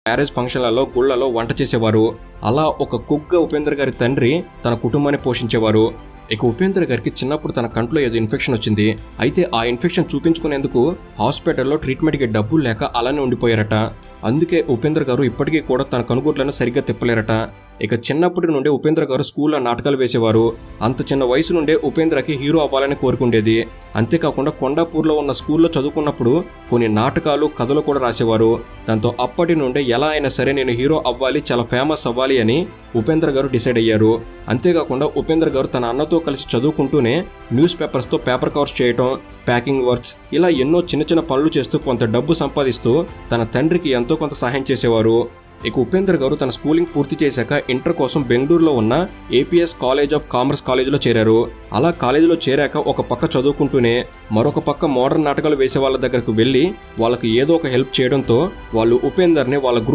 Marriage ఫంక్షన్లలో, గుళ్లలో వంట చేసేవారు. అలా ఒక కుక్గా ఉపేంద్ర గారి తండ్రి తన కుటుంబాన్ని పోషించేవారు. ఇక ఉపేంద్ర గారికి చిన్నప్పుడు తన కంట్లో ఏదో ఇన్ఫెక్షన్ వచ్చింది. అయితే ఆ ఇన్ఫెక్షన్ చూపించుకునేందుకు హాస్పిటల్లో ట్రీట్మెంట్కి డబ్బులు లేక అలానే ఉండిపోయారట. అందుకే ఉపేంద్ర గారు ఇప్పటికీ కూడా తన కనుగోట్లను సరిగ్గా తిప్పలేరట. ఇక చిన్నప్పటి నుండే ఉపేంద్ర గారు స్కూల్లో నాటకాలు వేసేవారు. అంత చిన్న వయసు నుండే ఉపేంద్రకి హీరో అవ్వాలని కోరుకుండేది. అంతేకాకుండా కొండాపూర్లో ఉన్న స్కూల్లో చదువుకున్నప్పుడు కొన్ని నాటకాలు, కథలు కూడా రాసేవారు. దాంతో అప్పటి నుండే ఎలా అయినా సరే నేను హీరో అవ్వాలి, చాలా ఫేమస్ అవ్వాలి అని ఉపేంద్ర గారు డిసైడ్ అయ్యారు. అంతేకాకుండా ఉపేంద్ర గారు తన అన్నతో కలిసి చదువుకుంటూనే న్యూస్ పేపర్స్తో పేపర్ కవర్స్ చేయటం, ప్యాకింగ్ వర్క్స్, ఇలా ఎన్నో చిన్న చిన్న పనులు చేస్తూ కొంత డబ్బు సంపాదిస్తూ తన తండ్రికి ఎంతో కొంత సహాయం చేసేవారు. ఇక ఉపేంద్ర గారు తన స్కూలింగ్ పూర్తి చేశాక ఇంటర్ కోసం బెంగళూరులో ఉన్న ఏపీఎస్ కాలేజ్ ఆఫ్ కామర్స్ కాలేజీలో చేరారు. అలా కాలేజీలో చేరాక ఒక పక్క చదువుకుంటూనే మరొక పక్క మోడర్న్ నాటకాలు వేసే వాళ్ళ దగ్గరకు వెళ్ళి వాళ్ళకి ఏదో ఒక హెల్ప్ చేయడంతో వాళ్ళు ఉపేందర్ని వాళ్ళ గ్రూప్